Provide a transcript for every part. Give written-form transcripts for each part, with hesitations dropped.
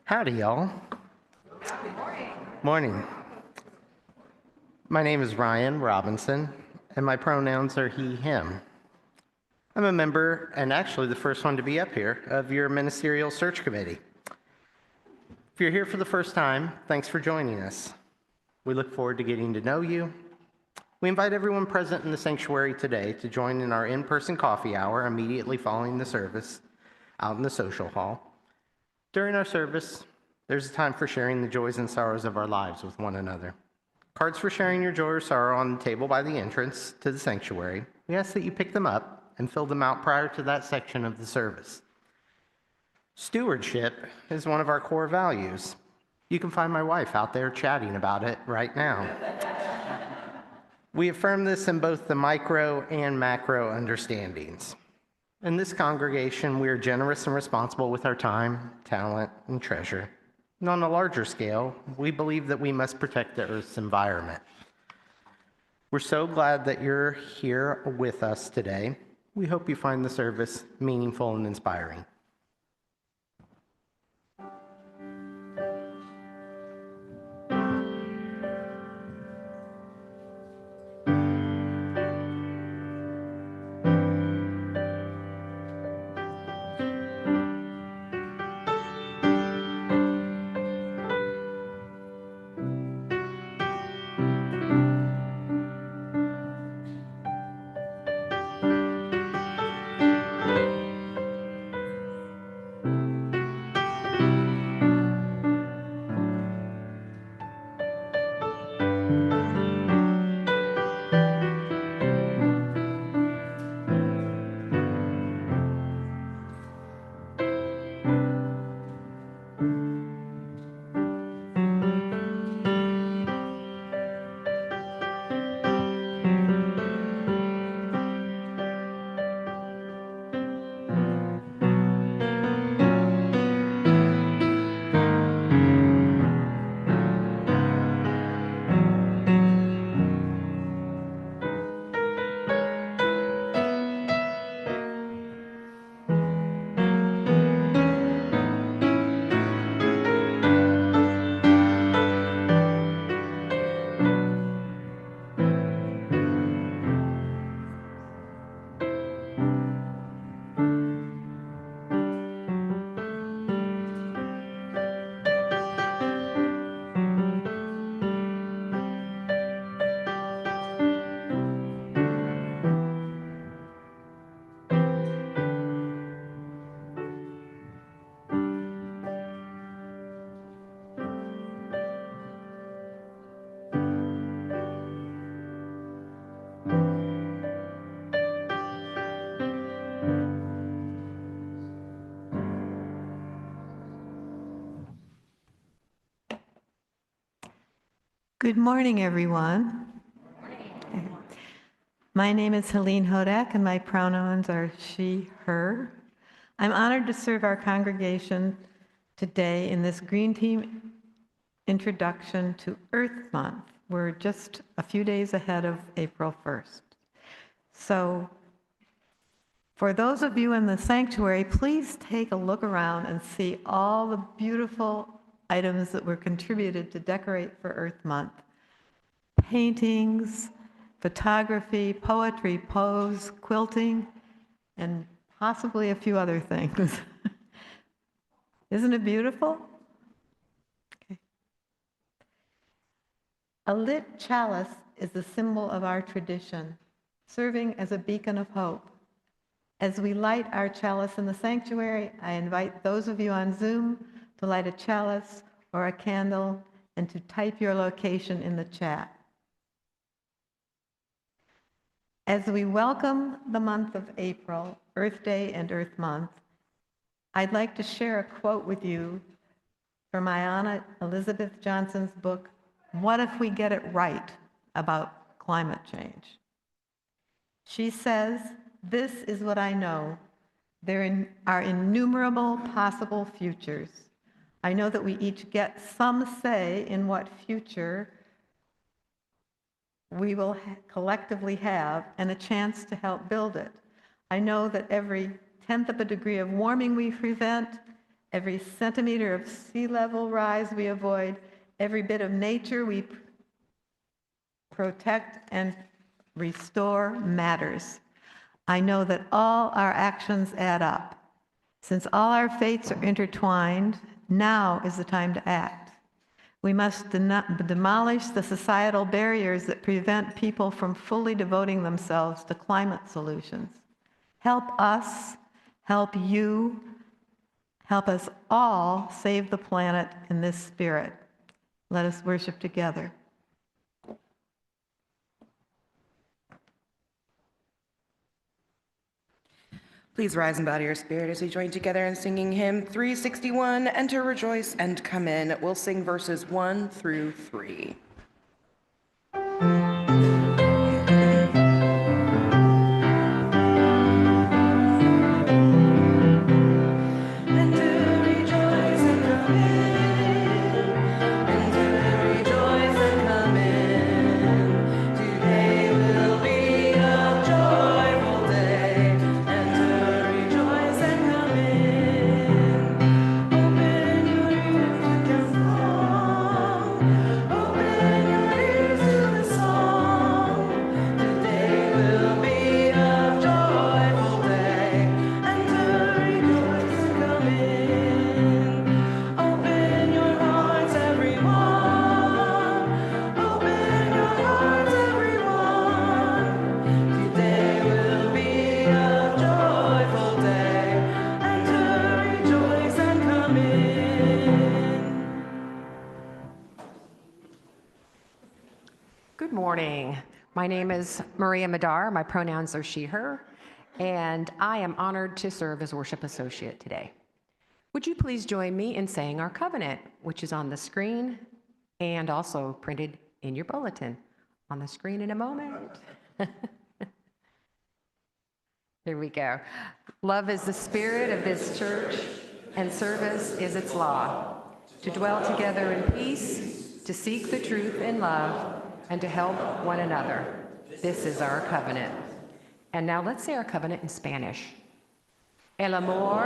Howdy, y'all. Morning. My name is Ryan Robinson, and my pronouns are he, him. I'm a member, and actually the first one to be up here, of your ministerial search committee. If you're here for the first time, thanks for joining us. We look forward to getting to know you. We invite everyone present in the sanctuary today to join in our in-person coffee hour immediately following the service out in the social hall. During our service, there's a time for sharing the joys and sorrows of our lives with one another. Cards for sharing your joy or sorrow on the table by the entrance to the sanctuary. We ask that you pick them up and fill them out prior to that section of the service. Stewardship is one of our core values. You can find my wife out there chatting about it right now. We affirm this in both the micro and macro understandings. In this congregation, we are generous and responsible with our time, talent, and treasure. And on a larger scale, we believe that we must protect the Earth's environment. We're so glad that you're here with us today. We hope you find the service meaningful and inspiring. Good morning, everyone. My name is Helene Hodak, and my pronouns are she, her. I'm honored to serve our congregation today in this Green Team introduction to Earth Month. We're just a few days ahead of April 1st. So for those of you in the sanctuary, please take a look around and see all the beautiful items that were contributed to decorate for Earth Month. Paintings, photography, poetry, prose, quilting, and possibly a few other things. Isn't it beautiful? Okay. A lit chalice is the symbol of our tradition, serving as a beacon of hope. As we light our chalice in the sanctuary, I invite those of you on Zoom to light a chalice or a candle and to type your location in the chat. As we welcome the month of April, Earth Day and Earth Month, I'd like to share a quote with you from Ayanna Elizabeth Johnson's book, What If We Get It Right About Climate Change? She says, "This is what I know. There are innumerable possible futures. I know that we each get some say in what future we will collectively have and a chance to help build it. I know that every tenth of a degree of warming we prevent, Every centimeter of sea level rise we avoid, every bit of nature we protect and restore matters. I know that all our actions add up. Since all our fates are intertwined, now is the time to act. We must demolish the societal barriers that prevent people from fully devoting themselves to climate solutions. Help us, help you, help us all save the planet in this spirit. Let us worship together. Please rise and bow to your spirit as we join together in singing hymn 361, Enter, Rejoice, and Come In. We'll sing verses 1 through 3. Good morning. My name is Maria Madar. My pronouns are she, her, and I am honored to serve as worship associate today. Would you please join me in saying our covenant, which is on the screen and also printed in your bulletin. On the screen in a moment. Here we go. Love is the spirit of this church, and service is its law. To dwell together in peace, to seek the truth in love, and to help one another. This is our covenant. And now let's say our covenant in Spanish. El amor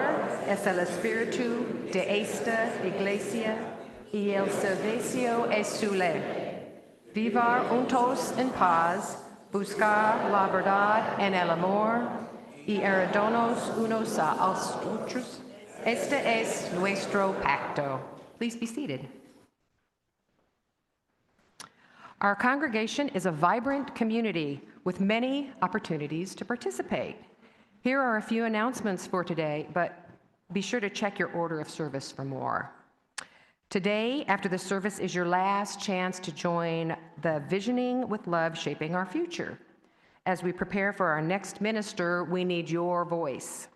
es el espíritu de esta iglesia y el servicio es su ley. Vivar juntos en paz, buscar la verdad en el amor y ayudarnos unos a otros. Este es nuestro pacto. Please be seated. Our congregation is a vibrant community with many opportunities to participate. Here are a few announcements for today, but be sure to check your order of service for more. Today, after the service, is your last chance to join the Visioning with Love, Shaping Our Future. As we prepare for our next minister, we need your voice.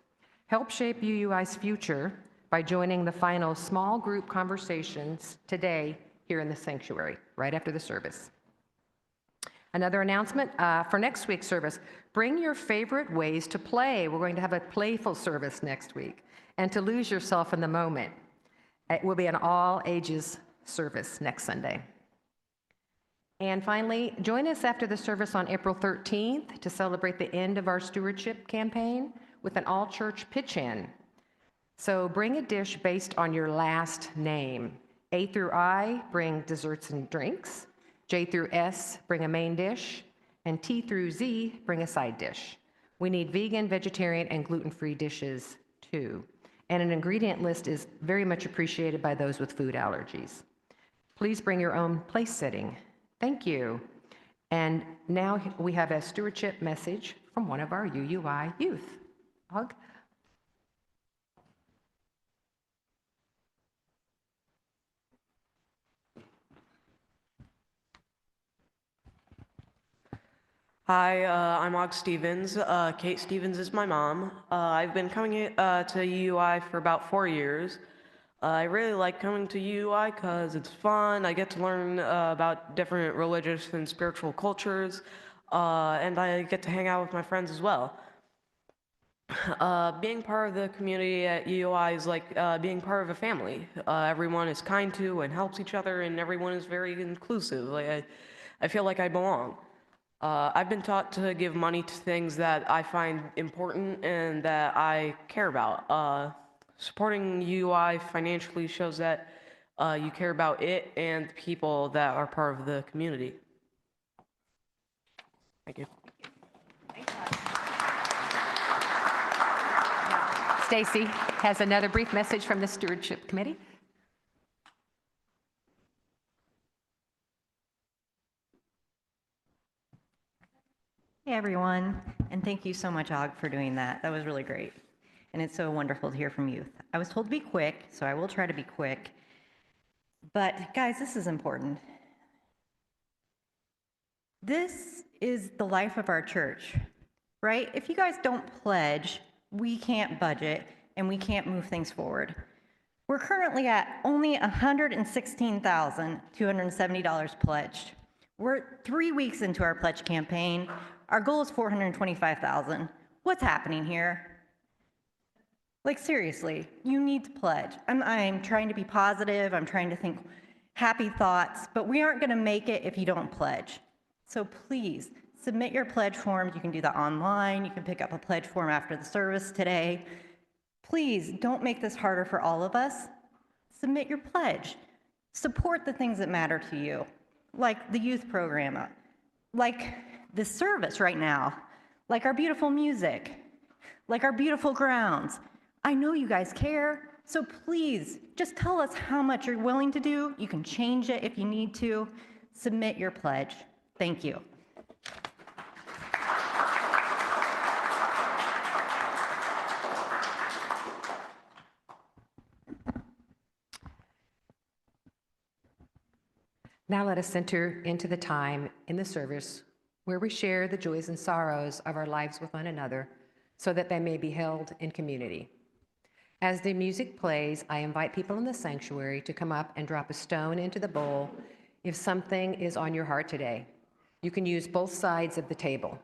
Help shape UUI's future by joining the final small group conversations today here in the sanctuary, right after the service. Another announcement for next week's service, bring your favorite ways to play. We're going to have a playful service next week, and to lose yourself in the moment. It will be an all-ages service next Sunday. And finally, join us after the service on April 13th to celebrate the end of our stewardship campaign with an all-church pitch-in. So bring a dish based on your last name. A through I, bring desserts and drinks. J through S, bring a main dish, and T through Z, bring a side dish. We need vegan, vegetarian, and gluten-free dishes, too. And an ingredient list is very much appreciated by those with food allergies. Please bring your own place setting. Thank you. And now we have a stewardship message from one of our UUI youth. Hug. Hi, I'm Og Stevens. Kate Stevens is my mom. I've been coming to UUI for about 4 years. I really like coming to UUI because it's fun. I get to learn about different religious and spiritual cultures, and I get to hang out with my friends as well. Being part of the community at UUI is like being part of a family. Everyone is kind to and helps each other, and everyone is very inclusive. I feel like I belong. I've been taught to give money to things that I find important and that I care about. supporting UUI financially shows that you care about it and the people that are part of the community. Thank you. Stacy has another brief message from the Stewardship Committee. Hey everyone, and thank you so much, Og, for doing that. That was really great. And it's so wonderful to hear from youth. I was told to be quick, so I will try to be quick. But guys, this is important. This is the life of our church, right? If you guys don't pledge, we can't budget and we can't move things forward. We're currently at only $116,270 pledged. We're 3 weeks into our pledge campaign. Our goal is $425,000. What's happening here? Like seriously, you need to pledge. I'm trying to be positive, I'm trying to think happy thoughts, but we aren't gonna make it if you don't pledge. So please, submit your pledge forms. You can do that online, you can pick up a pledge form after the service today. Please, don't make this harder for all of us. Submit your pledge. Support the things that matter to you, like the youth program, like this service right now, like our beautiful music, like our beautiful grounds. I know you guys care, so please just tell us how much you're willing to do. You can change it if you need to. Submit your pledge. Thank you. Now let us enter into the time in the service where we share the joys and sorrows of our lives with one another so that they may be held in community. As the music plays, I invite people in the sanctuary to come up and drop a stone into the bowl if something is on your heart today. You can use both sides of the table.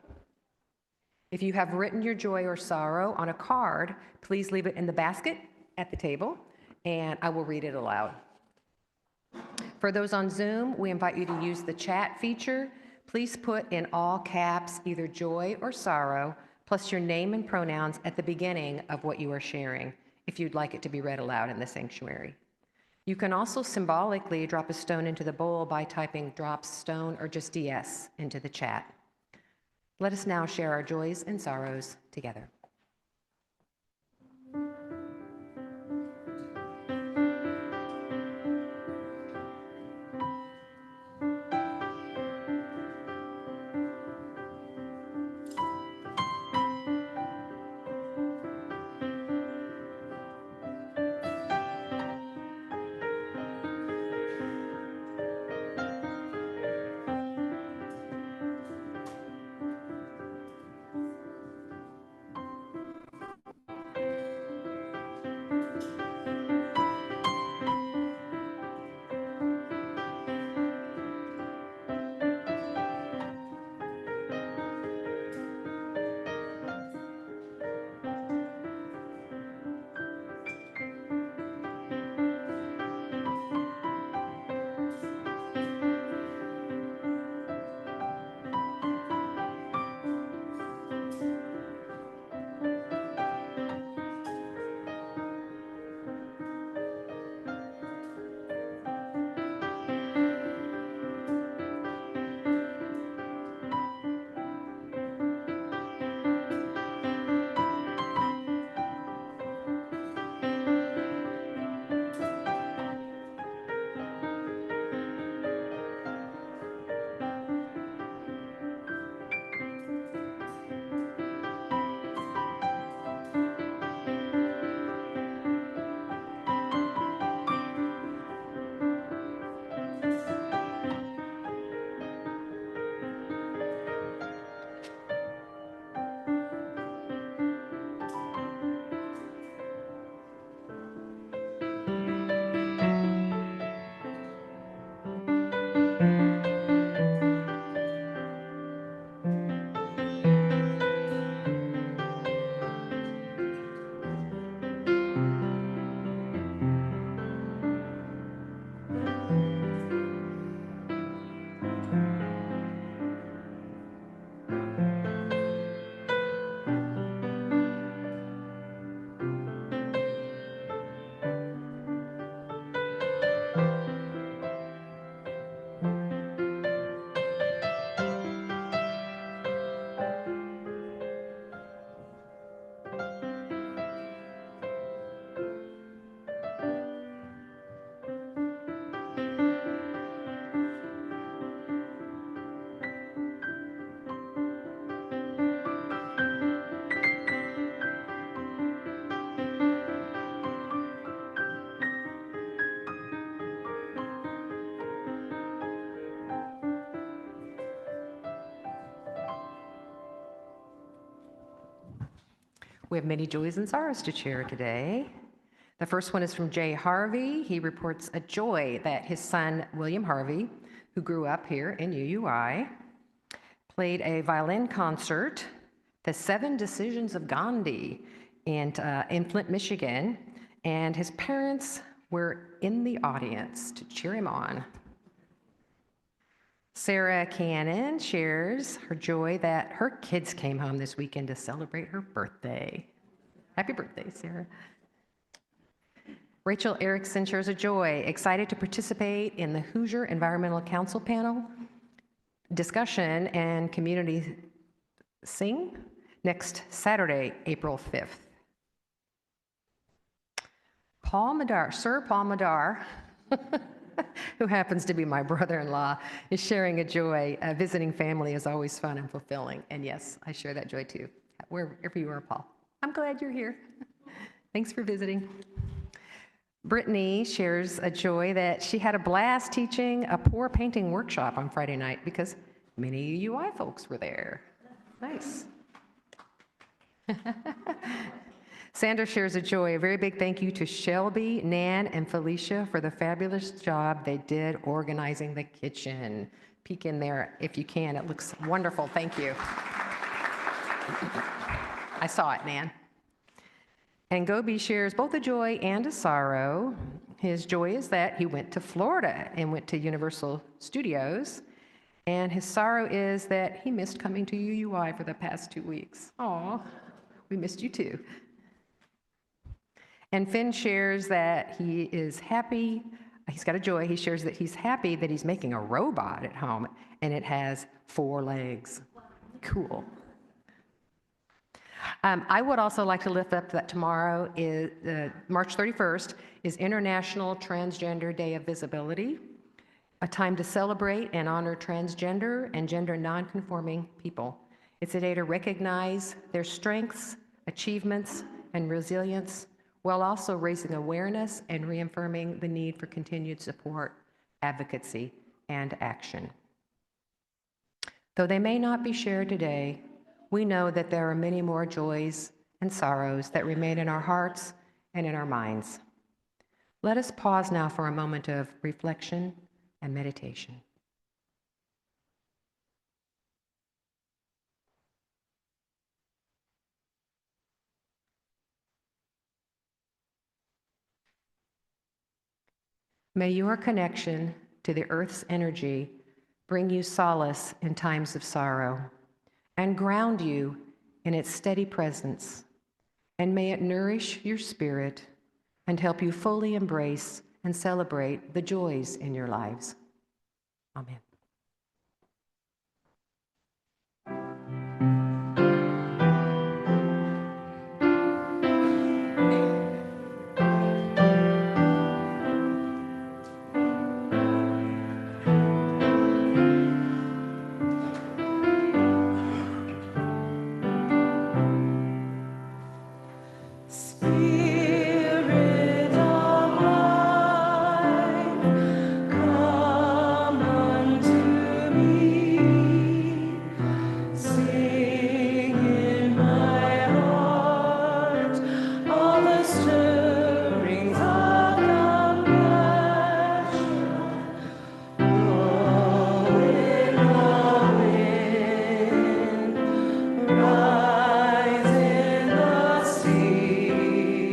If you have written your joy or sorrow on a card, please leave it in the basket at the table, and I will read it aloud. For those on Zoom, we invite you to use the chat feature. Please put in all caps either joy or sorrow, plus your name and pronouns at the beginning of what you are sharing, if you'd like it to be read aloud in the sanctuary. You can also symbolically drop a stone into the bowl by typing drop stone or just DS into the chat. Let us now share our joys and sorrows together. We have many joys and sorrows to share today. The first one is from Jay Harvey. He reports a joy that his son, William Harvey, who grew up here in UUI, played a violin concert, The Seven Decisions of Gandhi, in Flint, Michigan, and his parents were in the audience to cheer him on. Sarah Cannon shares her joy that her kids came home this weekend to celebrate her birthday. Happy birthday, Sarah. Rachel Erickson shares a joy, excited to participate in the Hoosier Environmental Council panel discussion and community sing next Saturday, April 5th. Sir Paul Madar, who happens to be my brother-in-law, is sharing a joy. Visiting family is always fun and fulfilling. And yes, I share that joy too, wherever you are, Paul. I'm glad you're here. Thanks for visiting. Brittany shares a joy that she had a blast teaching a pour painting workshop on Friday night because many UUI folks were there. Nice. Sandra shares a joy. A very big thank you to Shelby, Nan, and Felicia for the fabulous job they did organizing the kitchen. Peek in there if you can. It looks wonderful. Thank you. I saw it, Nan. And Gobi shares both a joy and a sorrow. His joy is that he went to Florida and went to Universal Studios. And his sorrow is that he missed coming to UUI for the past 2 weeks. Aw, we missed you too. And Finn shares that he is happy. He's got a joy. He shares that he's happy that he's making a robot at home and it has 4 legs. Cool. I would also like to lift up that tomorrow is March 31st is International Transgender Day of Visibility, a time to celebrate and honor transgender and gender nonconforming people. It's a day to recognize their strengths, achievements, and resilience, while also raising awareness and reaffirming the need for continued support, advocacy, and action. Though they may not be shared today, we know that there are many more joys and sorrows that remain in our hearts and in our minds. Let us pause now for a moment of reflection and meditation. May your connection to the earth's energy bring you solace in times of sorrow and ground you in its steady presence, and may it nourish your spirit and help you fully embrace and celebrate the joys in your lives. Amen. Rise in the sea.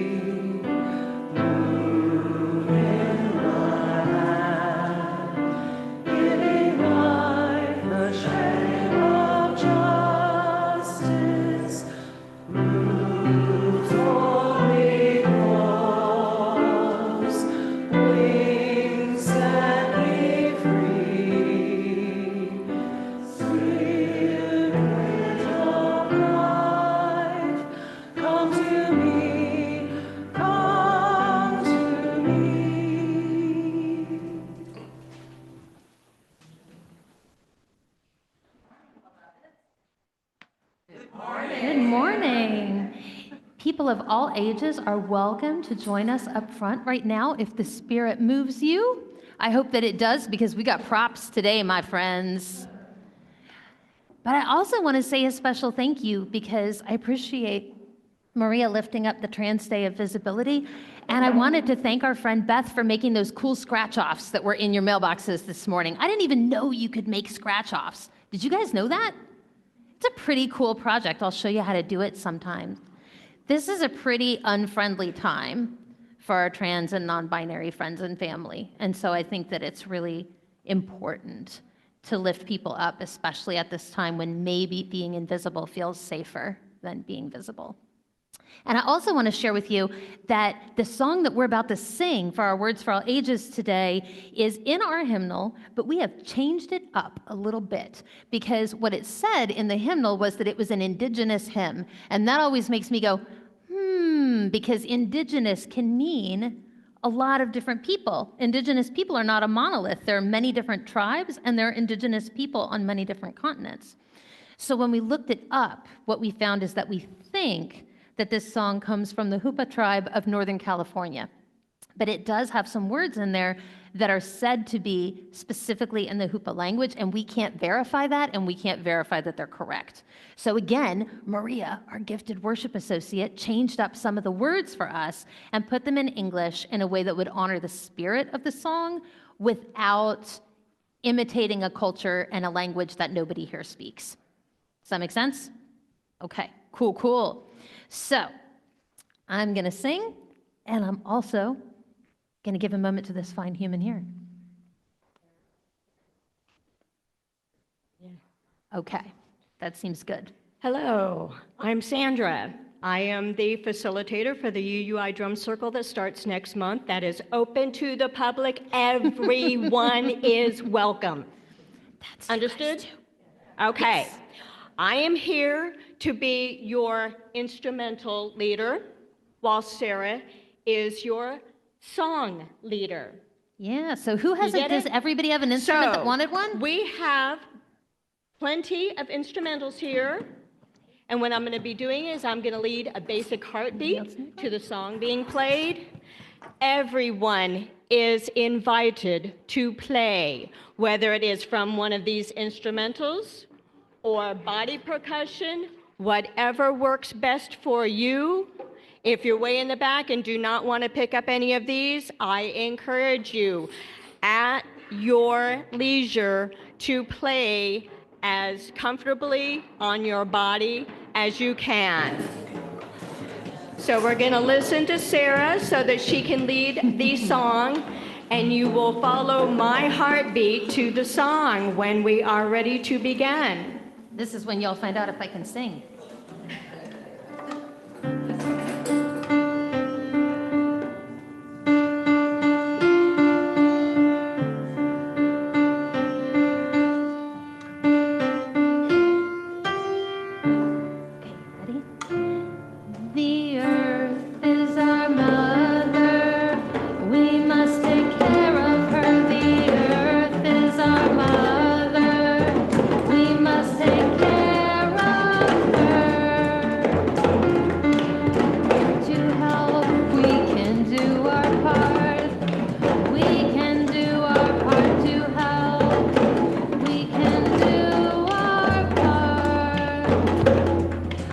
morning. People of all ages are welcome to join us up front right now if the Spirit moves you. I hope that it does because we got props today, my friends. But I also want to say a special thank you because I appreciate Maria lifting up the Trans Day of Visibility. And I wanted to thank our friend Beth for making those cool scratch-offs that were in your mailboxes this morning. I didn't even know you could make scratch-offs. Did you guys know that? It's a pretty cool project. I'll show you how to do it sometime. This is a pretty unfriendly time for our trans and non-binary friends and family. And so I think that it's really important to lift people up, especially at this time when maybe being invisible feels safer than being visible. And I also want to share with you that the song that we're about to sing for our Words for All Ages today is in our hymnal, but we have changed it up a little bit because what it said in the hymnal was that it was an indigenous hymn. And that always makes me go, because indigenous can mean a lot of different people. Indigenous people are not a monolith. There are many different tribes, and there are indigenous people on many different continents. So when we looked it up, what we found is that we think that this song comes from the Hupa tribe of Northern California. But it does have some words in there that are said to be specifically in the Hupa language, and we can't verify that, and we can't verify that they're correct. So again, Maria, our gifted worship associate, changed up some of the words for us and put them in English in a way that would honor the spirit of the song without imitating a culture and a language that nobody here speaks. Does that make sense? Okay, cool. So I'm going to sing, and I'm also going to give a moment to this fine human here. Okay, that seems good. Hello, I'm Sandra. I am the facilitator for the UUI Drum Circle that starts next month. That is open to the public. Everyone is welcome. That's Understood? nice Okay. Yes. I am here to be your instrumental leader, while Sarah is your song leader. Yeah, so who has it? Does everybody have an instrument that wanted one? We have plenty of instrumentals here. And what I'm going to be doing is I'm going to lead a basic heartbeat to the song being played. Everyone is invited to play, whether it is from one of these instrumentals or body percussion, whatever works best for you. If you're way in the back and do not want to pick up any of these, I encourage you at your leisure to play as comfortably on your body as you can. So we're going to listen to Sarah so that she can lead the song, and you will follow my heartbeat to the song when we are ready to begin. This is when y'all find out if I can sing.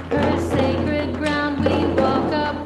Her sacred ground we walk up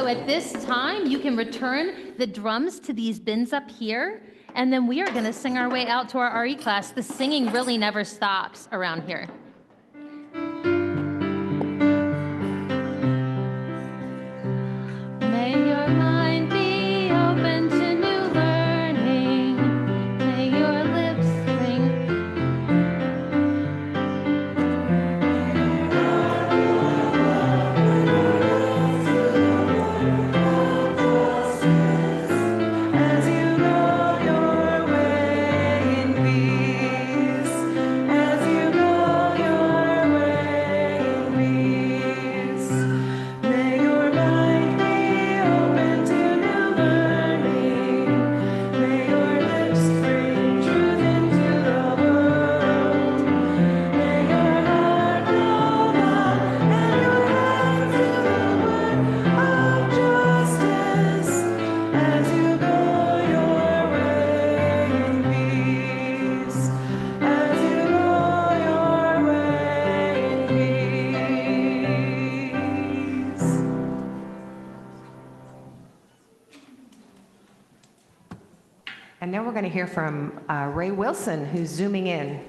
So at this time, you can return the drums to these bins up here, and then we are going to sing our way out to our RE class. The singing really never stops around here. May your mind be open to new learning. May your lips ring. As you go your way in peace, as you go your way in peace, may your mind be open to new learning. May your lips bring truth into the world. May your heart know God and your hands do the work of justice. As you go your way in peace, as you go your way in peace. And now we're going to hear from Ray Wilson, who's zooming in.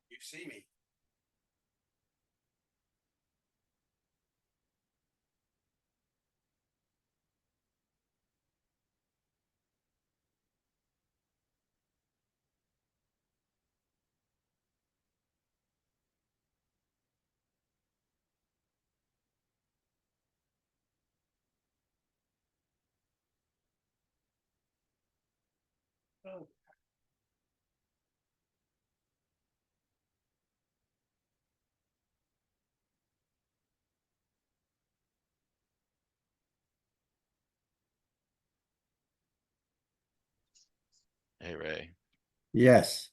You see me. Oh. Hey, Ray, Yes.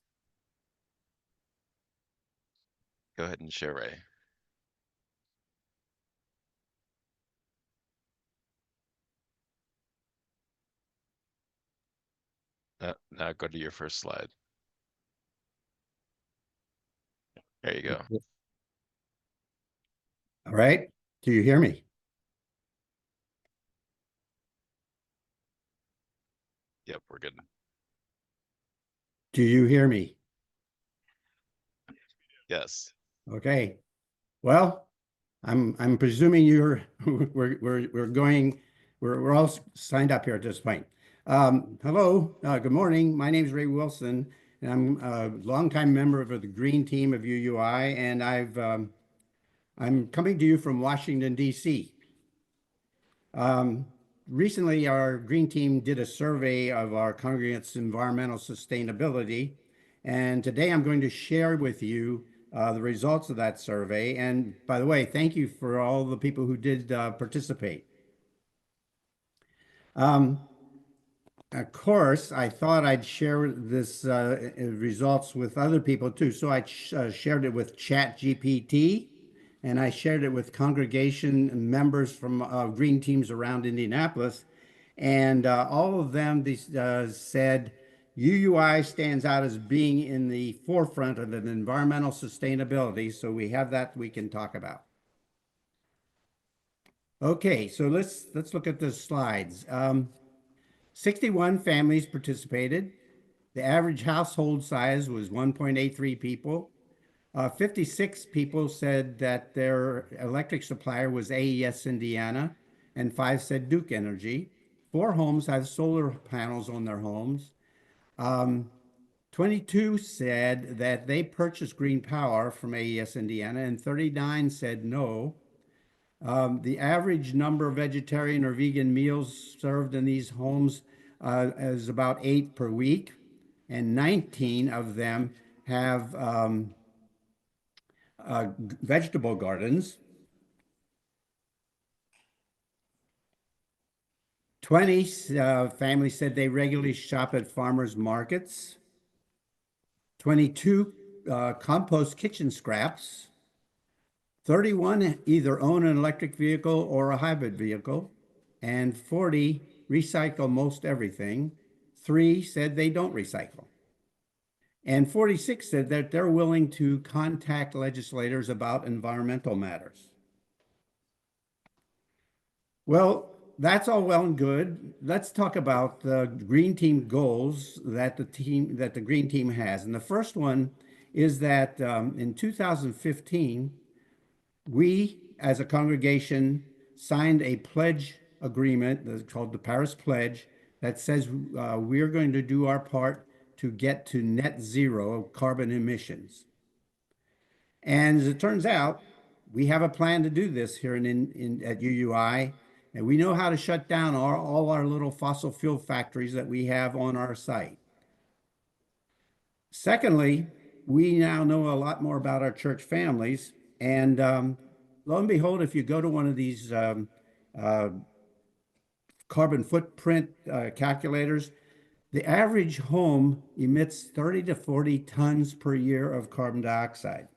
go ahead and share Ray. Now go to your first slide. There you go. All right. Do you hear me? Yep, we're good. Do you hear me? Yes. Okay. Well, I'm presuming you're we're all signed up here at this point. Hello, good morning. My name is Ray Wilson, and I'm a longtime member of the Green Team of UUI, and I'm coming to you from Washington, D.C. Recently, our Green Team did a survey of our congregants' environmental sustainability, and today I'm going to share with you the results of that survey. And by the way, thank you for all the people who did participate. Of course, I thought I'd share this results with other people too, so I shared it with ChatGPT, and I shared it with congregation members from green teams around Indianapolis, and all of them said UUI stands out as being in the forefront of an environmental sustainability, so we have that we can talk about. Okay, so let's look at the slides. 61 families participated. The average household size was 1.83 people. 56 people said that their electric supplier was AES Indiana, and 5 said Duke Energy. 4 homes have solar panels on their homes. 22 said that they purchased green power from AES Indiana, and 39 said no. The average number of vegetarian or vegan meals served in these homes is about 8 per week, and 19 of them have vegetable gardens. 20 families said they regularly shop at farmers markets. 22 compost kitchen scraps. 31 either own an electric vehicle or a hybrid vehicle, and 40 recycle most everything. 3 said they don't recycle. And 46 said that they're willing to contact legislators about environmental matters. Well, that's all well and good. Let's talk about the Green Team goals that the Green Team has. And the first one is that in 2015, we as a congregation signed a pledge agreement that's called the Paris Pledge that says we're going to do our part to get to net zero carbon emissions. And as it turns out, we have a plan to do this here at UUI, and we know how to shut down all our little fossil fuel factories that we have on our site. Secondly, we now know a lot more about our church families, and lo and behold, if you go to one of these carbon footprint calculators, the average home emits 30 to 40 tons per year of carbon dioxide.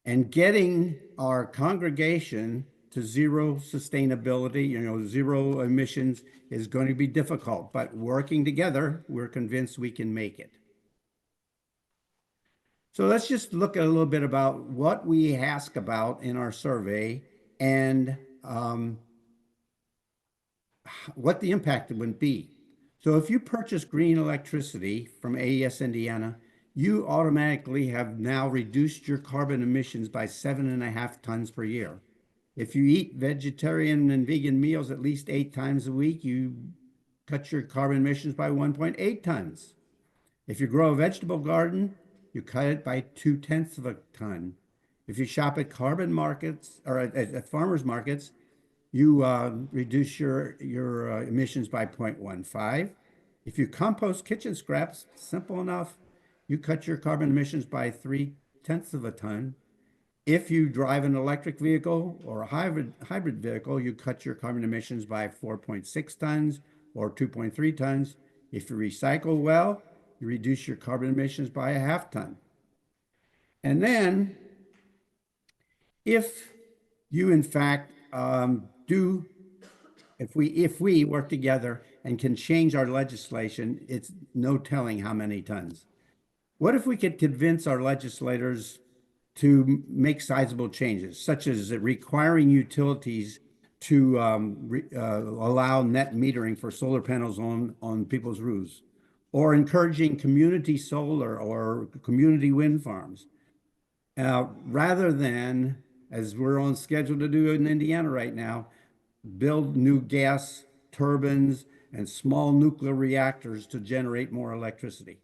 And getting our congregation to zero sustainability, zero emissions is going to be difficult, but working together, we're convinced we can make it. So let's just look at a little bit about what we ask about in our survey and what the impact would be. So if you purchase green electricity from AES Indiana, you automatically have now reduced your carbon emissions by 7.5 tons per year. If you eat vegetarian and vegan meals at least 8 times a week, you cut your carbon emissions by 1.8 tons. If you grow a vegetable garden, you cut it by 0.2 of a ton. If you shop at carbon markets or at farmers markets, you reduce your emissions by 0.15. If you compost kitchen scraps, simple enough, you cut your carbon emissions by 0.3 of a ton. If you drive an electric vehicle or a hybrid vehicle, you cut your carbon emissions by 4.6 tons or 2.3 tons. If you recycle well, you reduce your carbon emissions by 0.5 ton. And then, if you in fact if we work together and can change our legislation, it's no telling how many tons. What if we could convince our legislators to make sizable changes, such as requiring utilities to allow net metering for solar panels on people's roofs, or encouraging community solar or community wind farms, rather than, as we're on schedule to do in Indiana right now, build new gas turbines and small nuclear reactors to generate more electricity.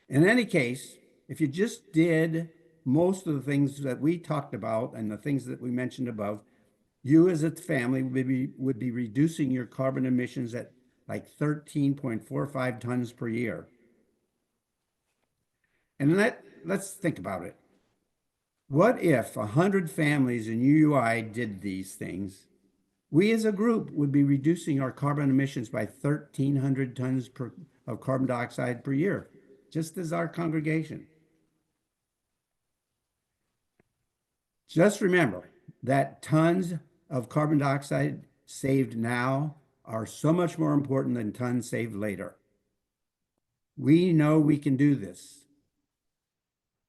In any case, if you just did most of the things that we talked about and the things that we mentioned above, you as a family would be reducing your carbon emissions at like 13.45 tons per year. And let's think about it. What if 100 families in UUI did these things? We as a group would be reducing our carbon emissions by 1,300 tons of carbon dioxide per year, just as our congregation. Just remember that tons of carbon dioxide saved now are so much more important than tons saved later. We know we can do this.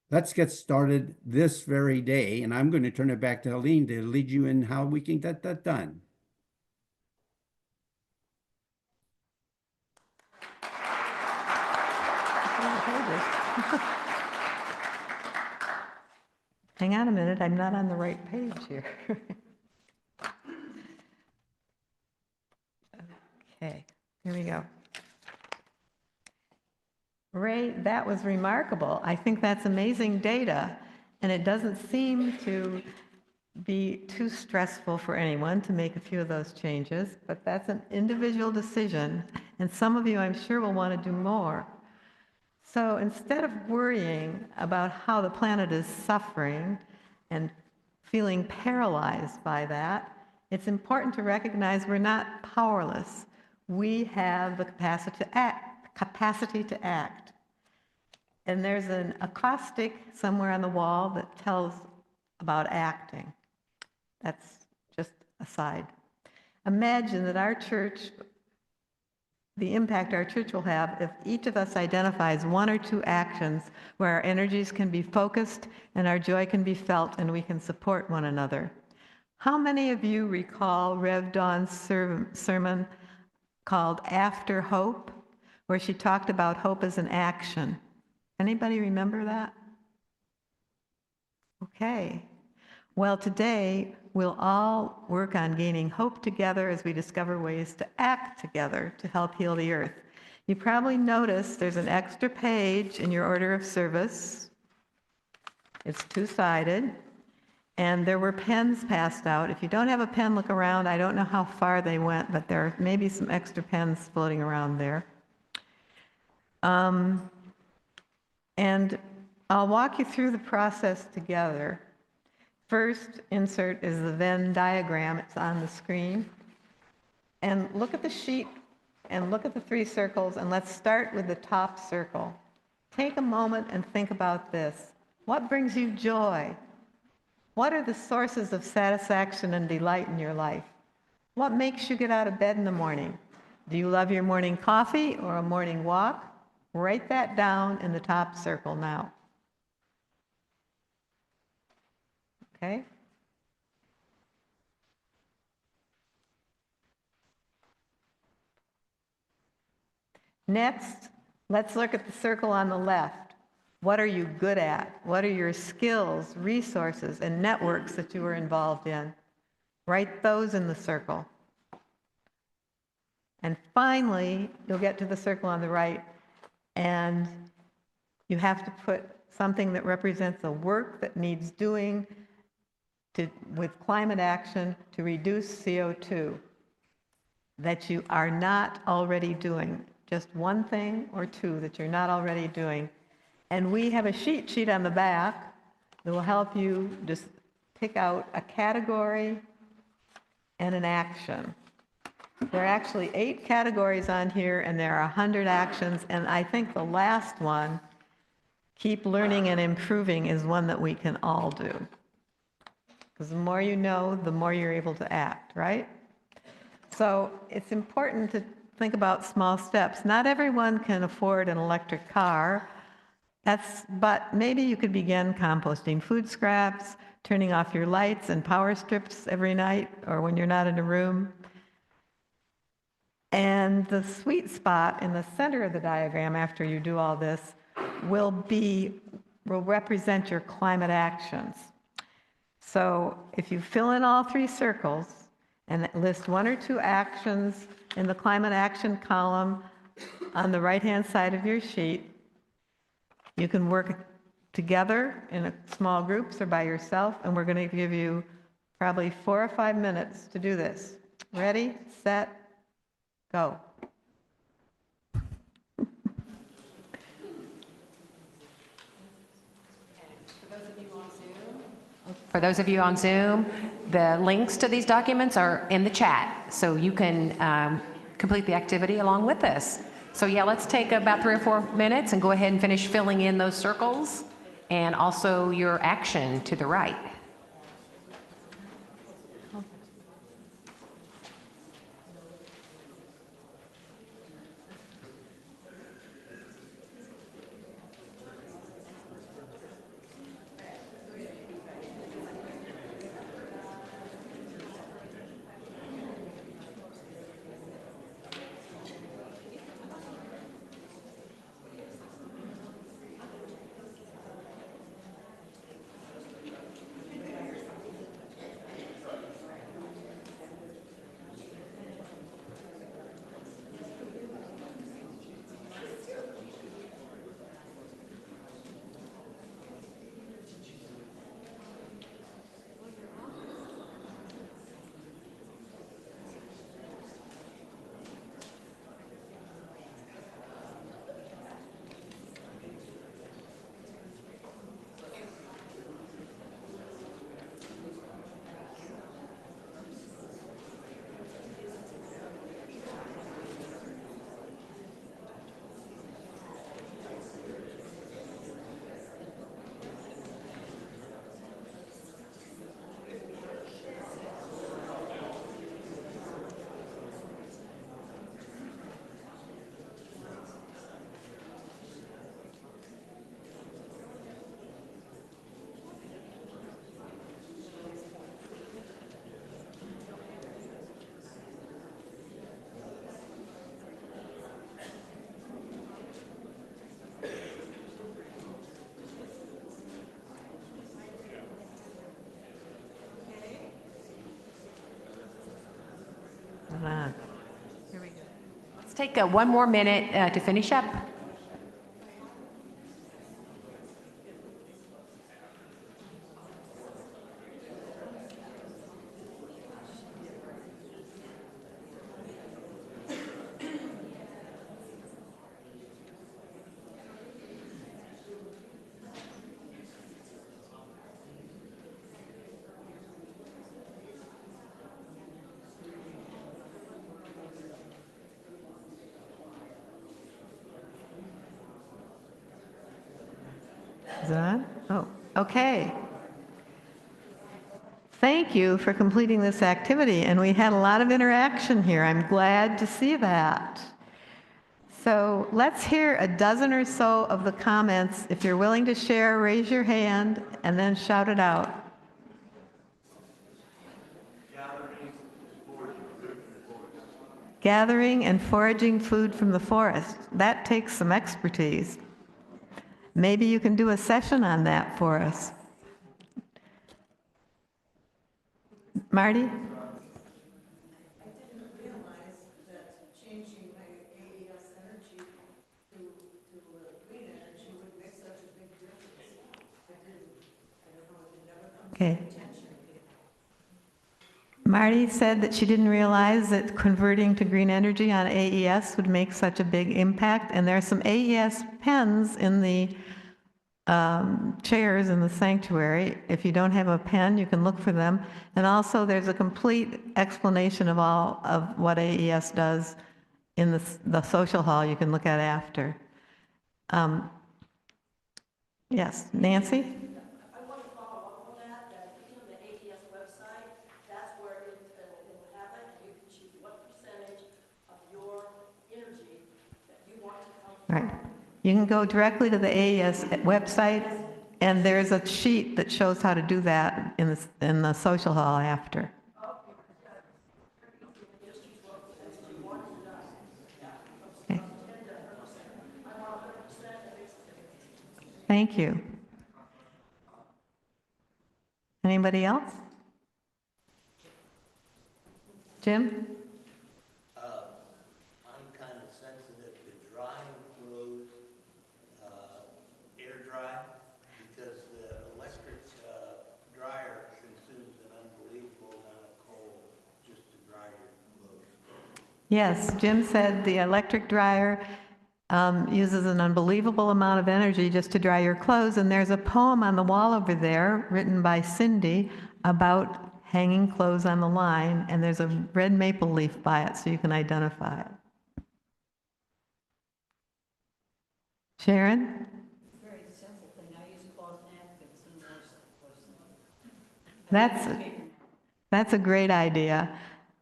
Let's get started this very day, and I'm going to turn it back to Helene to lead you in how we can get that done. Hang on a minute, I'm not on the right page here. Okay, here we go. Ray, that was remarkable. I think that's amazing data. And it doesn't seem to be too stressful for anyone to make a few of those changes, but that's an individual decision, and some of you, I'm sure, will want to do more. So instead of worrying about how the planet is suffering and feeling paralyzed by that, it's important to recognize we're not powerless. We have the capacity to act. And there's an acrostic somewhere on the wall that tells about acting. That's just a side. Imagine that our church, the impact our church will have if each of us identifies one or two actions where our energies can be focused and our joy can be felt and we can support one another. How many of you recall Rev Dawn's sermon called After Hope, where she talked about hope as an action? Anybody remember that? Okay. Well, today we'll all work on gaining hope together as we discover ways to act together to help heal the earth. You probably noticed there's an extra page in your order of service. It's two-sided, and there were pens passed out. If you don't have a pen, look around. I don't know how far they went, but there may be some extra pens floating around there. And I'll walk you through the process together. First insert is the Venn diagram. It's on the screen. And look at the sheet and look at the three circles, and let's start with the top circle. Take a moment and think about this. What brings you joy? What are the sources of satisfaction and delight in your life? What makes you get out of bed in the morning? Do you love your morning coffee or a morning walk? Write that down in the top circle now. Okay? Next, let's look at the circle on the left. What are you good at? What are your skills, resources, and networks that you are involved in? Write those in the circle. And finally, you'll get to the circle on the right, and you have to put something that represents the work that needs doing with climate action to reduce CO2 that you are not already doing. Just one thing or two that you're not already doing. And we have a cheat sheet on the back that will help you just pick out a category and an action. There are actually 8 categories on here, and there are 100 actions, and I think the last one, keep learning and improving, is one that we can all do. Because the more you know, the more you're able to act, right? So it's important to think about small steps. Not everyone can afford an electric car, but maybe you could begin composting food scraps, turning off your lights and power strips every night or when you're not in a room. And the sweet spot in the center of the diagram after you do all this will represent your climate actions. So if you fill in all 3 circles and list 1 or 2 actions in the climate action column on the right-hand side of your sheet, you can work together in small groups or by yourself, and we're going to give you probably 4 or 5 minutes to do this. Ready, set, go. For those of you on Zoom, the links to these documents are in the chat, so you can complete the activity along with this. So yeah, let's take about 3 or 4 minutes and go ahead and finish filling in those circles and also your action to the right. Hold on. Let's take one more minute to finish up. Is it on? Oh, okay. Thank you for completing this activity, and we had a lot of interaction here. I'm glad to see that. So let's hear a dozen or so of the comments. If you're willing to share, raise your hand and then shout it out. Gathering and foraging food from the forest. That takes some expertise. Maybe you can do a session on that for us. Marty? Okay. Marty said that she didn't realize that converting to green energy on AES would make such a big impact, and there are some AES pens in the chairs in the sanctuary. If you don't have a pen, you can look for them. And also, there's a complete explanation of all of what AES does in the social hall you can look at after. Yes, Nancy? Right. You can go directly to the AES website, and there's a sheet that shows how to do that in the social hall after. Okay. Thank you. Anybody else? Jim? I'm kind of sensitive to drying clothes, air dry, because the electric dryer consumes an unbelievable amount of coal just to dry your clothes. Yes, Jim said the electric dryer uses an unbelievable amount of energy just to dry your clothes, and there's a poem on the wall over there written by Cindy about hanging clothes on the line, and there's a red maple leaf by it so you can identify it. Sharon? Very simple thing. I use cloth napkins and That's a great idea.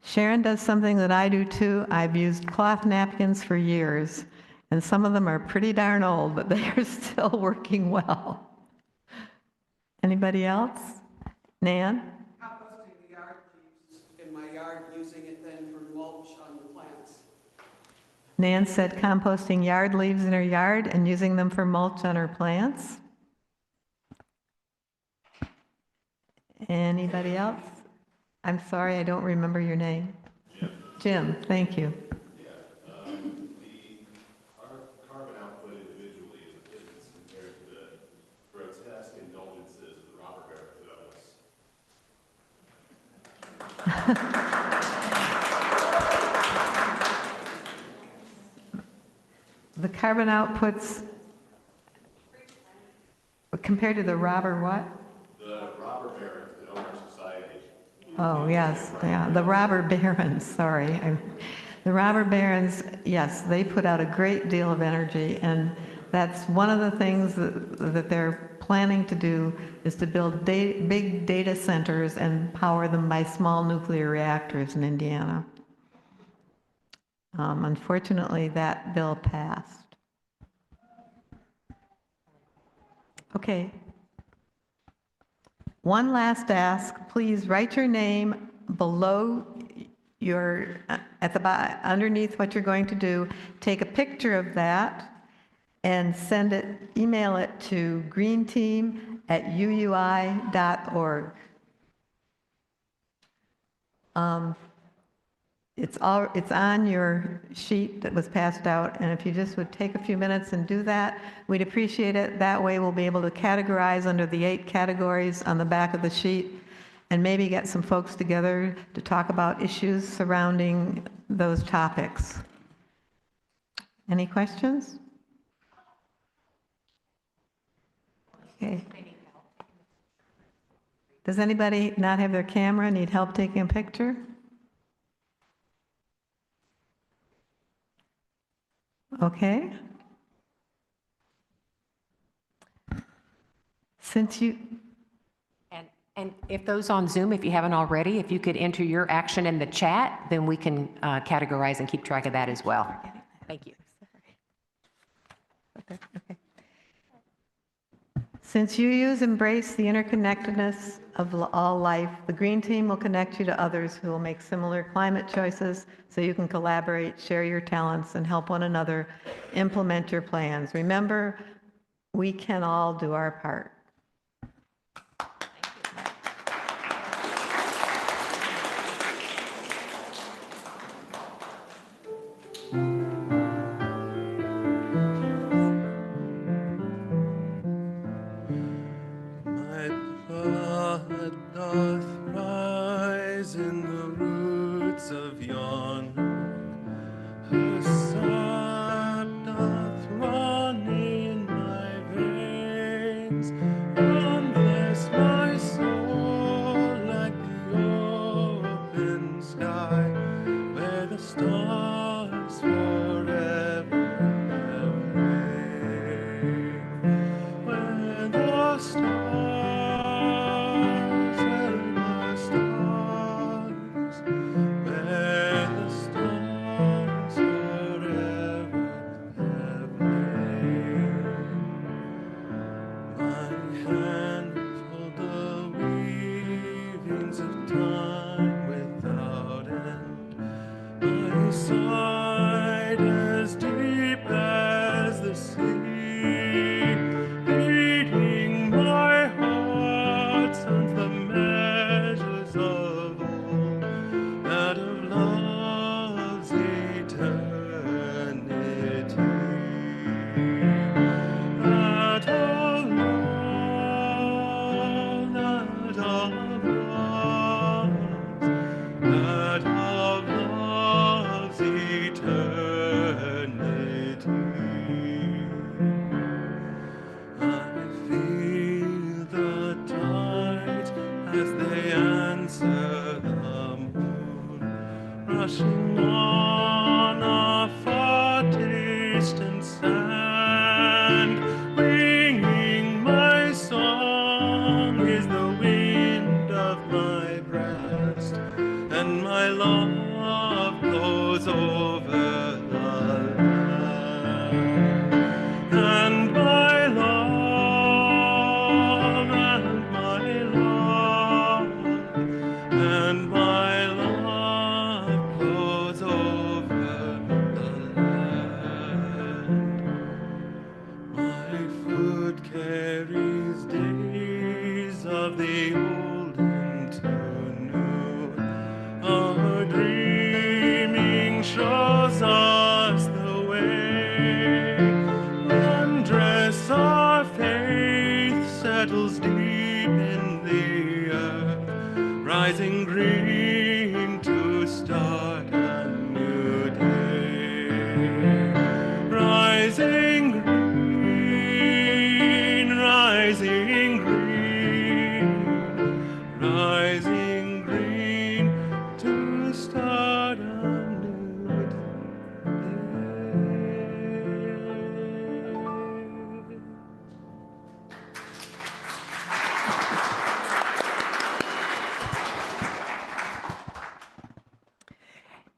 Sharon does something that I do too. I've used cloth napkins for years, and some of them are pretty darn old, but they are still working well. Anybody else? Nan? Composting the yard leaves in my yard, using it then for mulch on the plants. Nan said composting yard leaves in her yard and using them for mulch on her plants. Anybody else? I'm sorry, I don't remember your name. Jim, thank you. Our carbon output individually is a pittance compared to the grotesque indulgences of the robber barons of us. The carbon outputs compared to the robber what? The robber barons that own our society. Oh, yes, yeah, the robber barons, sorry. The robber barons, yes, they put out a great deal of energy, and that's one of the things that they're planning to do is to build big data centers and power them by small nuclear reactors in Indiana. Unfortunately, that bill passed. Okay. One last ask, please write your name below your, underneath what you're going to do. Take a picture of that and send it, email it to greenteam@uui.org. It's on your sheet that was passed out, and if you just would take a few minutes and do that, we'd appreciate it. That way we'll be able to categorize under the 8 categories on the back of the sheet and maybe get some folks together to talk about issues surrounding those topics. Any questions? Okay. Does anybody not have their camera, need help taking a picture? Okay. Since you, And if those on Zoom, if you haven't already, if you could enter your action in the chat, then we can categorize and keep track of that as well. Thank you. okay. Since UUs embrace the interconnectedness of all life, the Green Team will connect you to others who will make similar climate choices so you can collaborate, share your talents, and help one another implement your plans. Remember, we can all do our part. My blood doth rise in the roots of yon oak. Her sap doth run in my veins, and bless my soul like the open sky, where the stars forever have reigned. Where the stars, where the stars forever have reigned. My hand hold the weavings of time without end. My side as deep as the sea, leading my heart on the measures of all that of love's eternity. That of love, that of love, that of love's eternity. I feel the tides as they answer the moon, rushing on a far distant sand. Winging my song is the wind of my breast, and my love blows over the land. And my love, and my love, and my love blows over the land. My foot carries days of the old into new. Our dreaming shows us the way. Wondrous our faith settles deep in the earth, rising green to start a new day. Rising green, rising green, rising green to start a new day.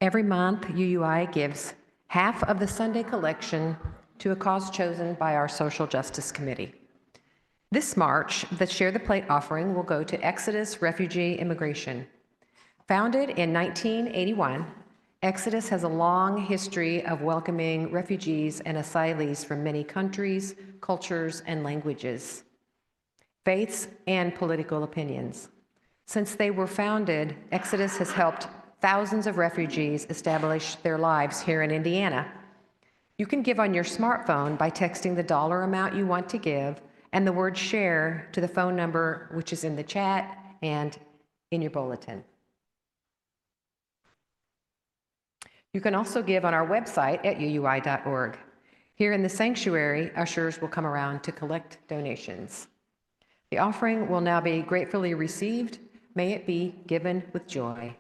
Every month, UUI gives half of the Sunday collection to a cause chosen by our Social Justice Committee. This March, the Share the Plate offering will go to Exodus Refugee Immigration. Founded in 1981, Exodus has a long history of welcoming refugees and asylees from many countries, cultures, and languages, faiths, and political opinions. Since they were founded, Exodus has helped thousands of refugees establish their lives here in Indiana. You can give on your smartphone by texting the dollar amount you want to give and the word share to the phone number which is in the chat and in your bulletin. You can also give on our website at uui.org. Here in the sanctuary, ushers will come around to collect donations. The offering will now be gratefully received. May it be given with joy.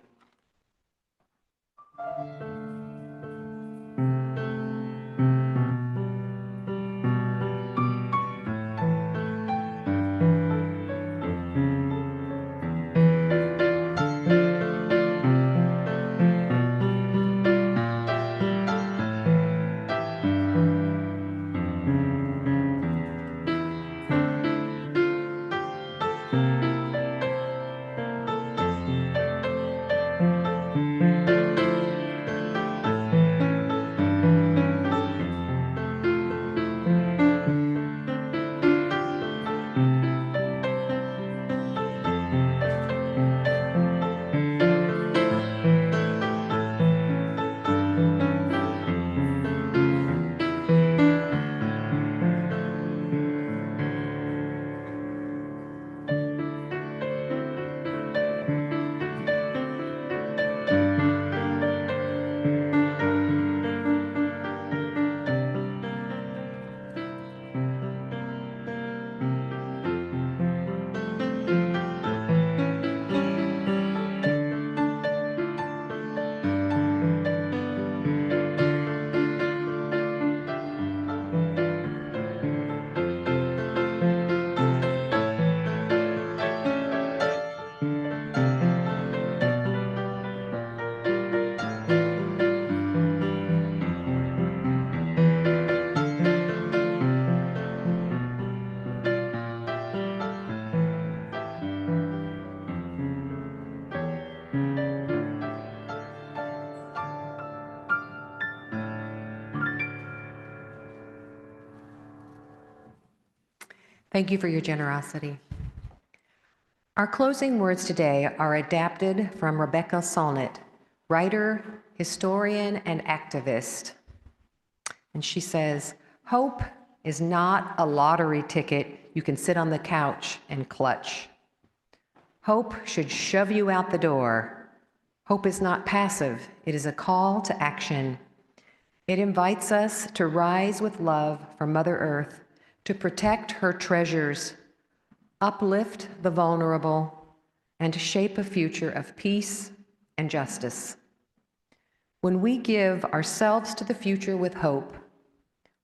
Thank you for your generosity. Our closing words today are adapted from Rebecca Solnit, writer, historian, and activist. And she says, "Hope is not a lottery ticket you can sit on the couch and clutch. Hope should shove you out the door. Hope is not passive, it is a call to action. It invites us to rise with love for Mother Earth, to protect her treasures, uplift the vulnerable, and shape a future of peace and justice. When we give ourselves to the future with hope,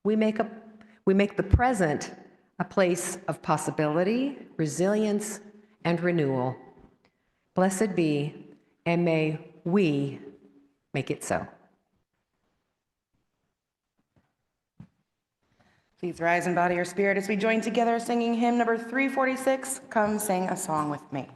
we make the present a place of possibility, resilience, and renewal. Blessed be, and may we make it so." Please rise in body or spirit as we join together singing hymn number 346, Come Sing a Song With Me.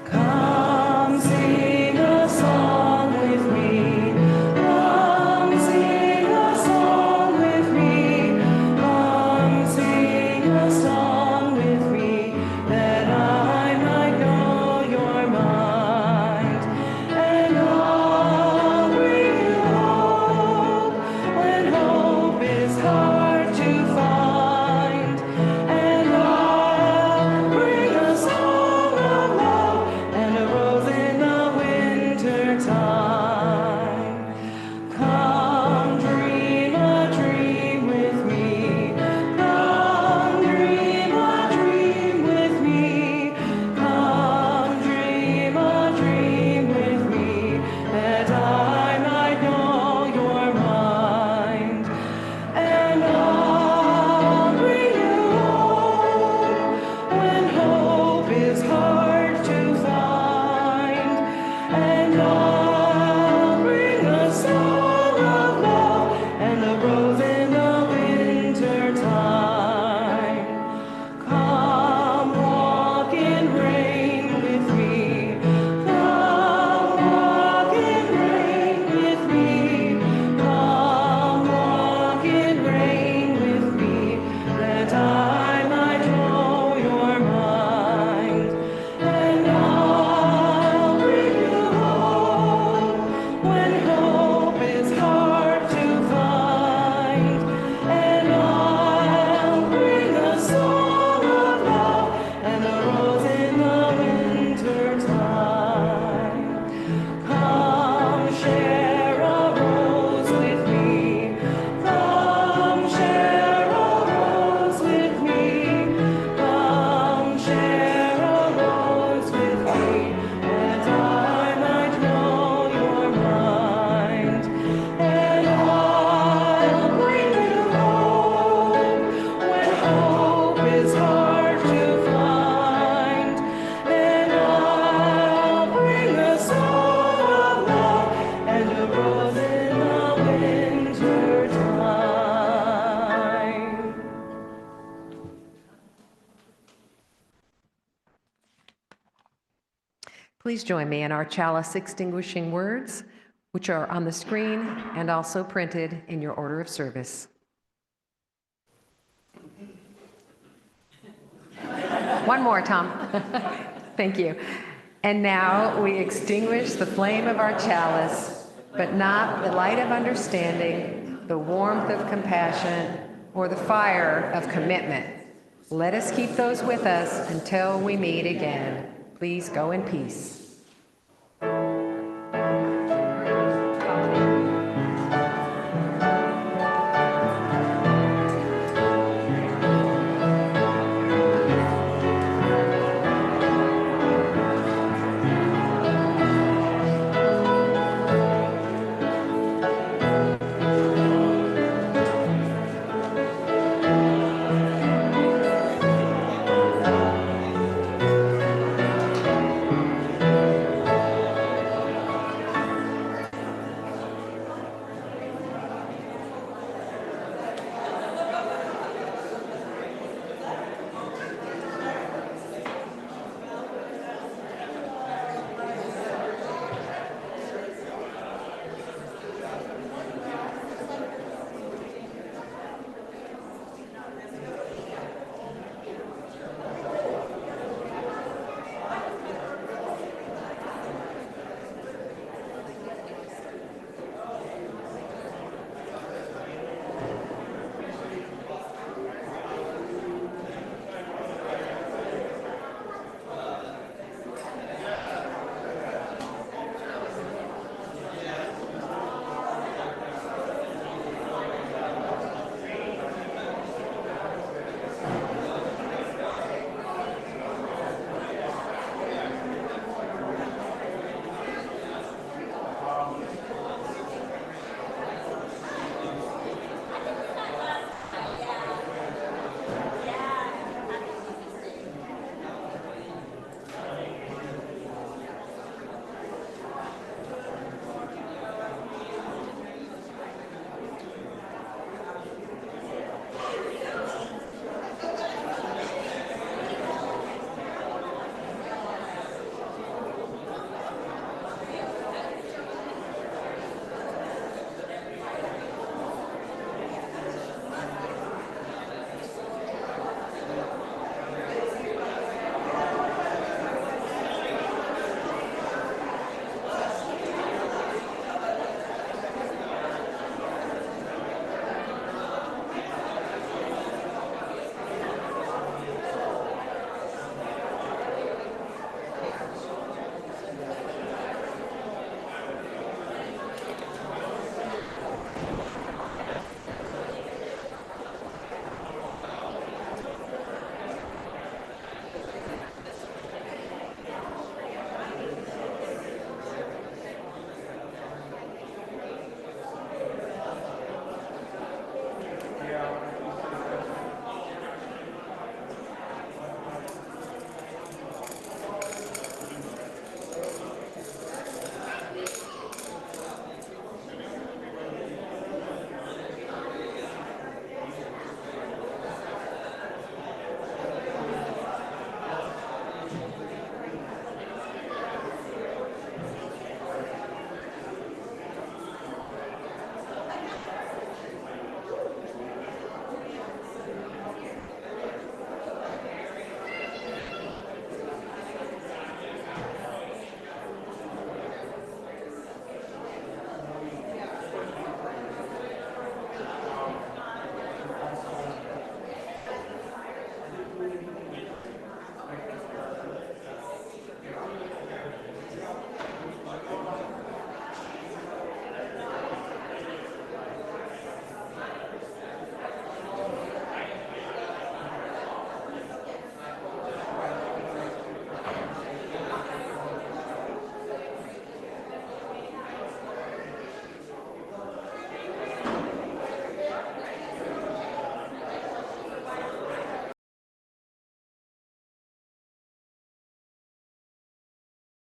Come sing a song with me. Come sing a song with me. Come sing a song with me, that I might know your mind. And I'll bring you home. Please join me in our chalice extinguishing words, which are on the screen and also printed in your order of service. One more, Tom. Thank you. And now we extinguish the flame of our chalice, but not the light of understanding, the warmth of compassion, or the fire of commitment. Let us keep those with us until we meet again. Please go in peace.